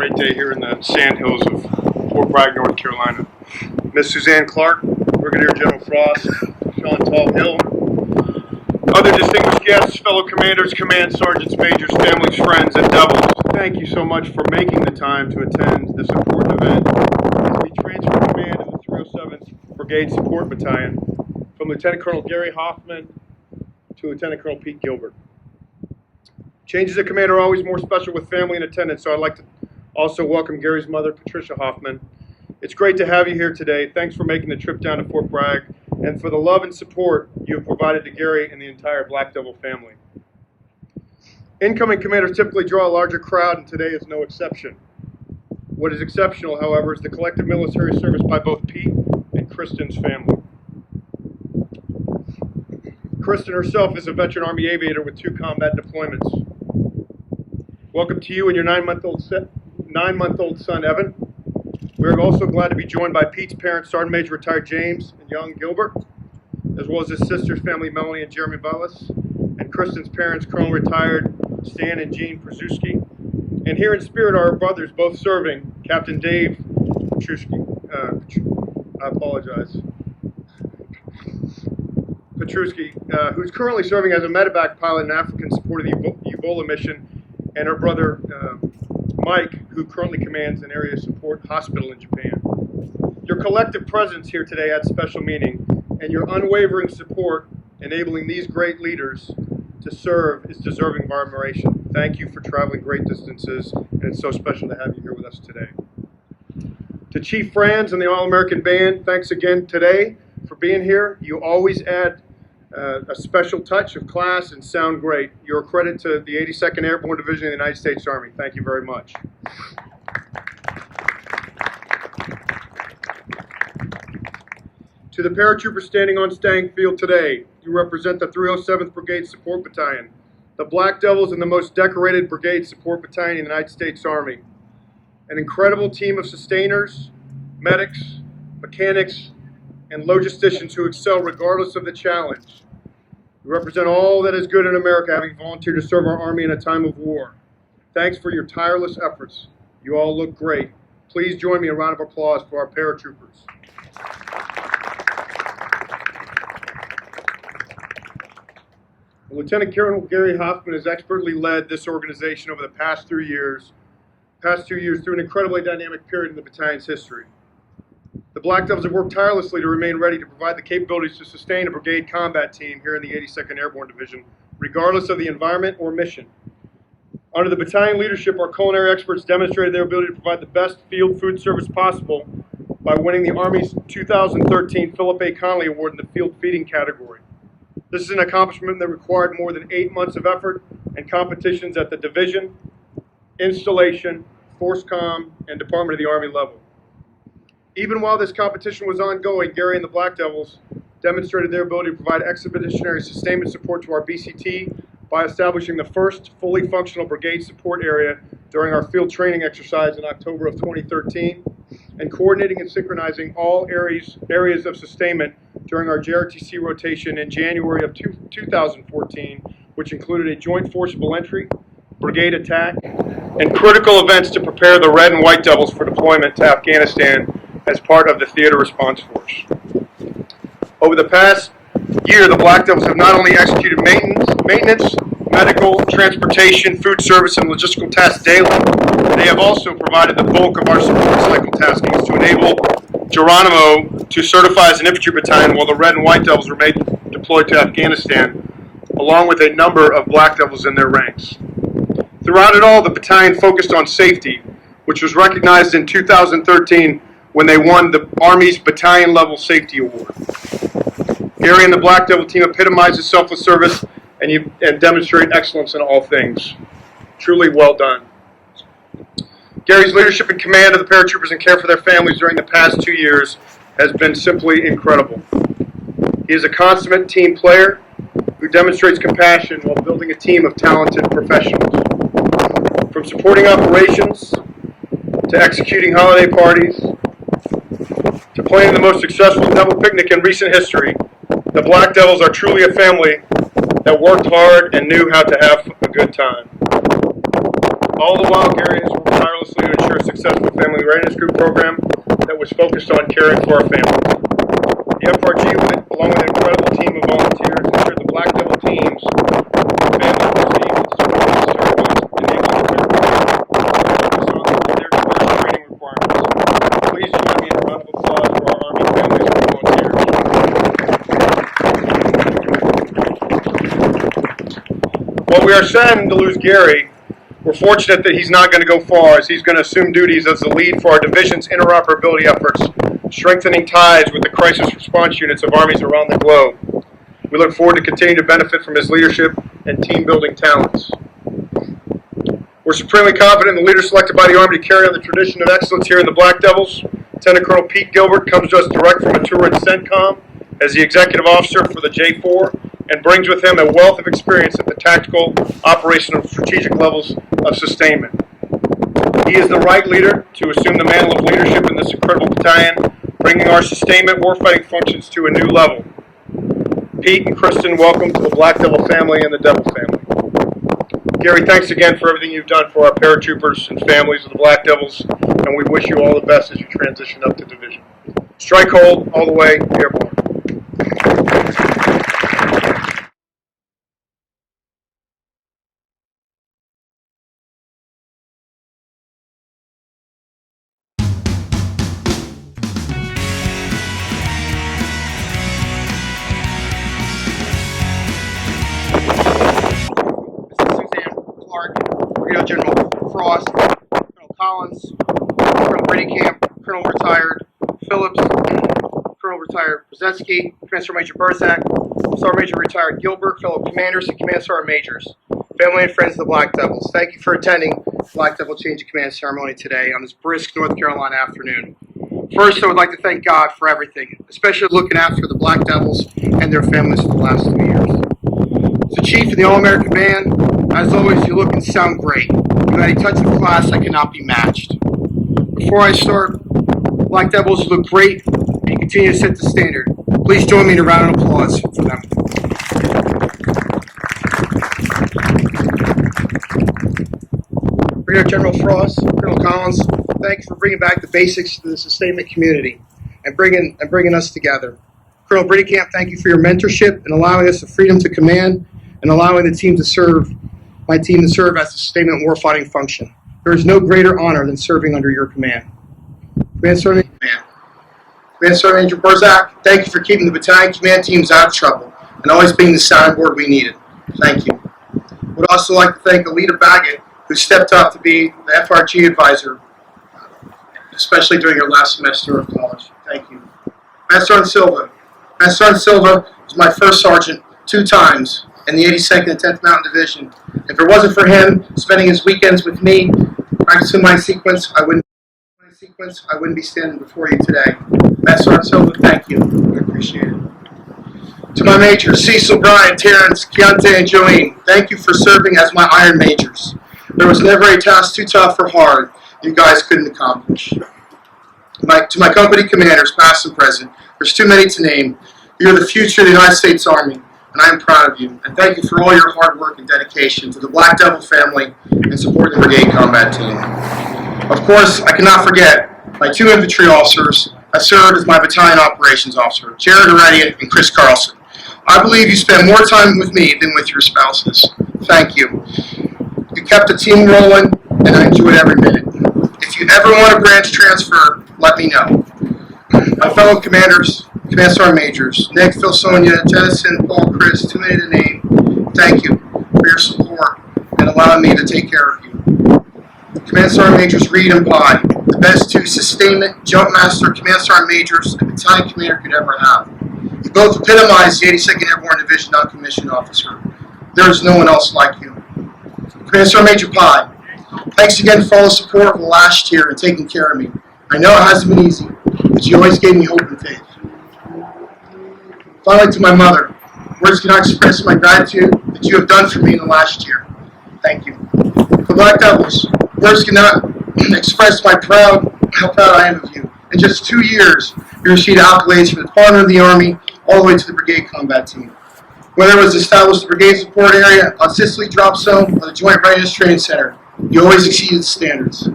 great day here in the sandhills of Fort Bragg, North Carolina. Miss Suzanne Clark, Brigadier General Frost, Sean Tall Hill, other distinguished guests, fellow commanders, command sergeants, majors, families, friends, and devils, thank you so much for making the time to attend this important event as we transfer command of the 307th Brigade Support Battalion from Lieutenant Colonel Gary Hoffman to Lieutenant Colonel Pete Gilbert. Changes of command are always more special with family in attendance, so I'd like to also welcome Gary's mother, Patricia Hoffman. It's great to have you here today. Thanks for making the trip down to Fort Bragg and for the love and support you have provided to Gary and the entire Black Devil family. Incoming commanders typically draw a larger crowd, and today is no exception. What is exceptional, however, is the collective military service by both Pete and Kristen's family. Kristen herself is a veteran Army aviator with 2 combat deployments. Welcome to you and your 9-month-old son, Evan. We are also glad to be joined by Pete's parents, Sergeant Major Retired James and young Gilbert, as well as his sister's family, Melanie and Jeremy Bellis, and Kristen's parents, Colonel Retired Stan and Jean Przuski. And here in spirit are our brothers, both serving, Captain Dave Petruski, Petruski, who's currently serving as a medevac pilot in Africa in support of the Ebola mission, and her brother, Mike, who currently commands an area support hospital in Japan. Your collective presence here today adds special meaning, and your unwavering support enabling these great leaders to serve is deserving of our admiration. Thank you for traveling great distances, and it's so special to have you here with us today. To Chief Franz and the All-American Band, thanks again today for being here. You always add a special touch of class and sound great. You're a credit to the 82nd Airborne Division of the United States Army. Thank you very much. To the paratroopers standing on Stang Field today, you represent the 307th Brigade Support Battalion, the Black Devils and the most decorated Brigade Support Battalion in the United States Army. An incredible team of sustainers, medics, mechanics, and logisticians who excel regardless of the challenge. We represent all that is good in America, having volunteered to serve our Army in a time of war. Thanks for your tireless efforts. You all look great. Please join me in a round of applause for our paratroopers. Lieutenant Colonel Gary Hoffman has expertly led this organization over the past 2 years through an incredibly dynamic period in the battalion's history. The Black Devils have worked tirelessly to remain ready to provide the capabilities to sustain a brigade combat team here in the 82nd Airborne Division, regardless of the environment or mission. Under the battalion leadership, our culinary experts demonstrated their ability to provide the best field food service possible by winning the Army's 2013 Philip A. Connolly Award in the field feeding category. This is an accomplishment that required more than 8 months of effort and competitions at the division, installation, Force Com, and Department of the Army level. Even while this competition was ongoing, Gary and the Black Devils demonstrated their ability to provide expeditionary sustainment support to our BCT by establishing the first fully functional brigade support area during our field training exercise in October of 2013, and coordinating and synchronizing all areas of sustainment during our JRTC rotation in January of 2014, which included a joint forcible entry, brigade attack, and critical events to prepare the Red and White Devils for deployment to Afghanistan as part of the Theater Response Force. Over the past year, the Black Devils have not only executed maintenance, medical, transportation, food service, and logistical tasks daily, they have also provided the bulk of our support cycle taskings to enable Geronimo to certify as an infantry battalion while the Red and White Devils were deployed to Afghanistan, along with a number of Black Devils in their ranks. Throughout it all, the battalion focused on safety, which was recognized in 2013 when they won the Army's Battalion Level Safety Award. Gary and the Black Devil team epitomizes selfless service and demonstrate excellence in all things. Truly well done. Gary's leadership and command of the paratroopers and care for their families during the past 2 years has been simply incredible. He is a consummate team player who demonstrates compassion while building a team of talented professionals. From supporting operations, to executing holiday parties, to planning the most successful Devil picnic in recent history, the Black Devils are truly a family that worked hard and knew how to have a good time. All the while, Gary has worked tirelessly to ensure a successful family readiness group program that was focused on caring for our families. The FRG, along with an incredible team of volunteers, ensured the Black Devil teams families received the support and service enabling them to focus on their diverse training requirements. Please join me in a round of applause for our Army families and volunteers. While we are saddened to lose Gary, we're fortunate that he's not going to go far, as he's going to assume duties as the lead for our division's interoperability efforts, strengthening ties with the crisis response units of armies around the globe. We look forward to continuing to benefit from his leadership and team-building talents. We're supremely confident in the leaders selected by the Army to carry on the tradition of excellence here in the Black Devils. Lieutenant Colonel Pete Gilbert comes to us direct from a tour in CENTCOM as the executive officer for the J4, and brings with him a wealth of experience at the tactical, operational, and strategic levels of sustainment. He is the right leader to assume the mantle of leadership in this incredible battalion, bringing our sustainment warfighting functions to a new level. Pete and Kristen, welcome to the Black Devil family and the Devil family. Gary, thanks again for everything you've done for our paratroopers and families of the Black Devils, and we wish you all the best as you transition up to division. Strike hold, all the way, airborne. Brigadier General Frost, Colonel Collins, Colonel Brigade, Colonel Retired Phillips, Colonel Retired Brzezinski, Command Sergeant Major Burzak, Sergeant Major Retired Gilbert, fellow commanders, and Command Sergeant Majors, family and friends of the Black Devils. Thank you for attending the Black Devil Change of Command ceremony today on this brisk North Carolina afternoon. First, I would like to thank God for everything, especially looking after the Black Devils and their families for the last 2 years. So, Chief of the All-American Band, as always, you look and sound great. You had a touch of class that cannot be matched. Before I start, Black Devils, you look great, and you continue to set the standard. Please join me in a round of applause for them. Brigadier General Frost, Colonel Collins, thank you for bringing back the basics to the sustainment community and bringing us together. Colonel Brigade, thank you for your mentorship and allowing us the freedom to command and allowing the team to serve, my team to serve as a sustainment warfighting function. There is no greater honor than serving under your command. Command Sergeant Major Burzak, thank you for keeping the battalion command teams out of trouble and always being the soundboard we needed. Thank you. I would also like to thank Alita Baggett, who stepped up to be the FRG advisor, especially during your last semester of college. Thank you. Command Sergeant Silva. Command Sergeant Silva was my first sergeant 2 times in the 82nd and 10th Mountain Division. If it wasn't for him spending his weekends with me, practicing my sequence, I wouldn't be standing before you today. Command Sergeant Silva, thank you. I appreciate it. To my majors, Cecil, Brian, Terrence, Keontae, and Joanne, thank you for serving as my Iron Majors. There was never a task too tough or hard you guys couldn't accomplish. To my company commanders, past and present, there's too many to name. You're the future of the United States Army, and I am proud of you. And thank you for all your hard work and dedication to the Black Devil family and supporting the Brigade combat team. Of course, I cannot forget my 2 infantry officers that served as my battalion operations officer, Jared Heredia and Chris Carlson. I believe you spend more time with me than with your spouses. Thank you. You kept the team rolling, and I enjoyed every minute. If you ever want a branch transfer, let me know. My fellow commanders, Command Sergeant Majors, Nick, Phil, Sonia, Jennison, Paul, Chris, too many to name, thank you for your support and allowing me to take care of you. Command Sergeant Majors Reed and Pye, the best 2 sustainment, jump master, Command Sergeant Majors, and battalion commander could ever have. You both epitomize the 82nd Airborne Division non-commissioned officer. There is no one else like you. Command Sergeant Major Pye, thanks again for all the support over the last year and taking care of me. I know it hasn't been easy, but you always gave me hope and faith. Finally, to my mother, words cannot express my gratitude that you have done for me in the last year. Thank you. For Black Devils, words cannot express how proud I am of you. In just 2 years, you received accolades from the Department of the Army all the way to the Brigade combat team. Whether it was established the Brigade support area on Sicily Drop Zone or the Joint Readiness Training Center, You always exceeded the standards.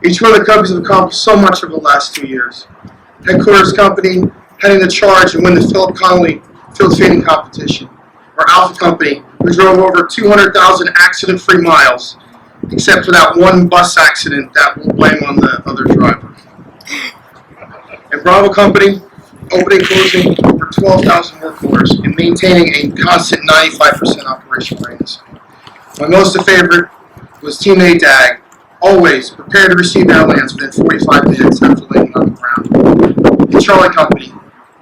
Each one of the companies have accomplished so much over the last 2 years. Headquarters Company, heading the charge and win the Philip Connolly field fading competition. Or Alpha Company, who drove over 200,000 accident-free miles, except for that one bus accident that we'll blame on the other driver. And Bravo Company, opening, closing over 12,000 work orders and maintaining a constant 95% operational readiness. My most favorite was Team A DAG, always prepared to receive airlands within 45 minutes after landing on the ground. The Charlie Company,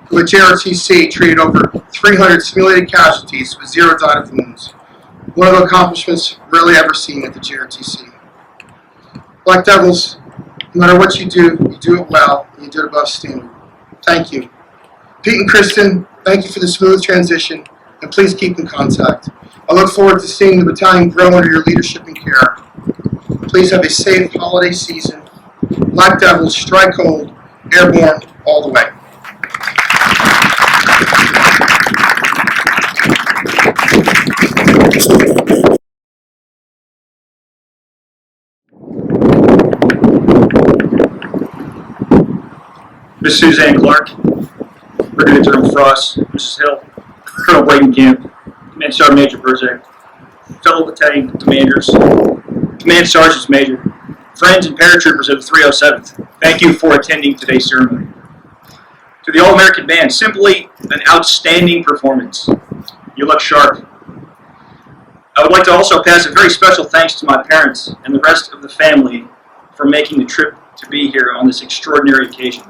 who at JRTC treated over 300 simulated casualties with 0 died wounds. One of the accomplishments rarely ever seen at the JRTC. Black Devils, no matter what you do it well, and you do it above standard. Thank you. Pete and Kristen, thank you for the smooth transition, and please keep in contact. I look forward to seeing the battalion grow under your leadership and care. Please have a safe holiday season. Black Devils, strike cold, airborne, all the way. Miss Suzanne Clark, Brigade General Frost, Mrs. Hill, Colonel Bladenkamp, Command Sergeant Major Burzak, fellow battalion commanders, Command Sergeants Major, friends and paratroopers of the 307th, thank you for attending today's ceremony. To the All-American Band, simply an outstanding performance. You look sharp. I would like to also pass a very special thanks to my parents and the rest of the family for making the trip to be here on this extraordinary occasion.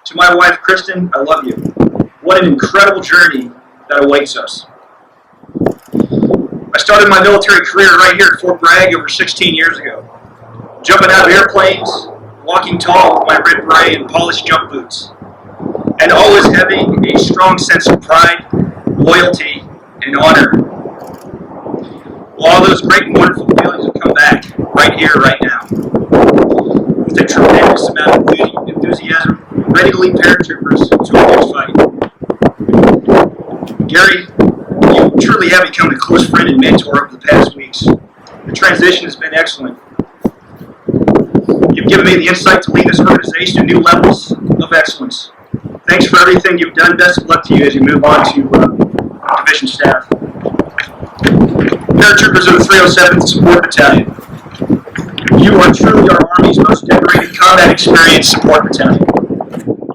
To my wife, Kristen, I love you. What an incredible journey that awaits us. I started my military career right here at Fort Bragg over 16 years ago, jumping out of airplanes, walking tall with my red beret and polished jump boots, and always having a strong sense of pride, loyalty, and honor. Well, all those great and wonderful feelings have come back right here, right now, with a tremendous amount of enthusiasm, ready to lead paratroopers to our next fight. Gary, you truly have become a close friend and mentor over the past weeks. The transition has been excellent. You've given me the insight to lead this organization to new levels of excellence. Thanks for everything you've done. Best of luck to you as you move on to division staff. Paratroopers of the 307th Support Battalion. You are truly our Army's most decorated combat experience support battalion.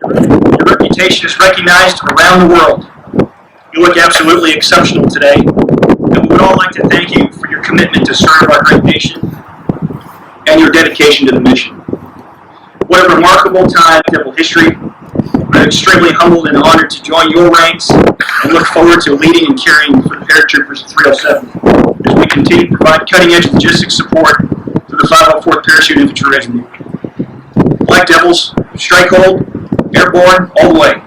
Your reputation is recognized around the world. You look absolutely exceptional today, and we would all like to thank you for your commitment to serve our great nation and your dedication to the mission. What a remarkable time in Devil history. I'm extremely humbled and honored to join your ranks and look forward to leading and caring for the paratroopers of 307 as we continue to provide cutting-edge logistics support to the 504th Parachute Infantry Regiment. Black Devils, strike hold, airborne, all the way.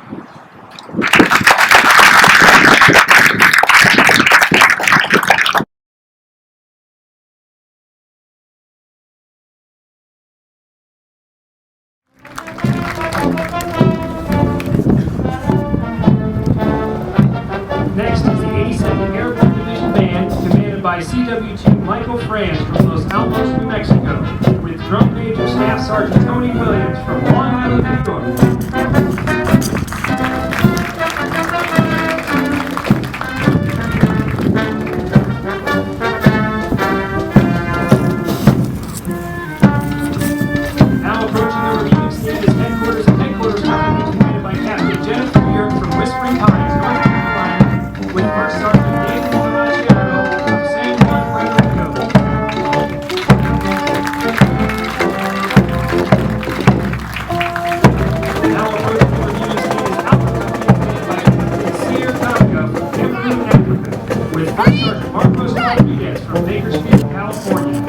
Next is the 82nd Airborne Division Band, commanded by CW2 Michael Franz from Los Alamos, New Mexico, with Drum Major Staff Sergeant Tony Williams from Long Island, New York. Now approaching the reviewing stand is headquarters and headquarters company, commanded by Captain Jennifer Muir from Whispering Pines, North Carolina, with First Sergeant David Monacchiano from San Juan, Puerto Rico. Now approaching the reviewing stand is Alpha Company, commanded by Captain Seer Kafka from Cameroon, Africa, with First Sergeant Marcos Rodriguez from Bakersfield, California.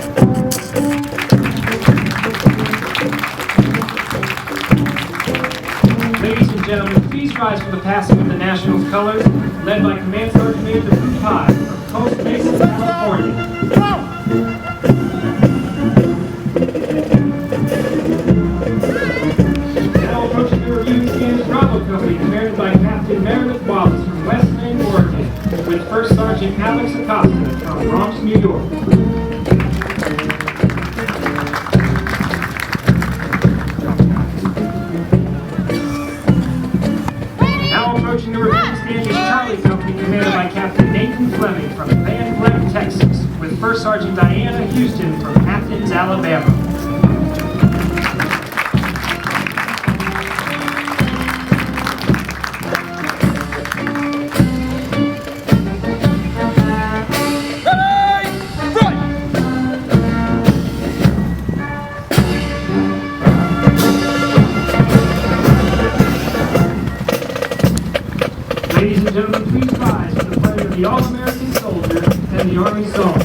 Ladies and gentlemen, please rise for the passing of the Nationals colors, led by Command Sergeant Major Blue Pie from Coast Mesa, California. Now approaching the reviewing stand is Bravo Company, commanded by Captain Meredith Wallace from West Bend, Oregon, with First Sergeant Alex Acosta from Bronx, New York. commanded by Captain Nathan Fleming from Van Fleck, Texas, with First Sergeant Diana Houston from Athens, Alabama. Ladies and gentlemen, please rise for the pledge of the All-American Soldier and the Army Song.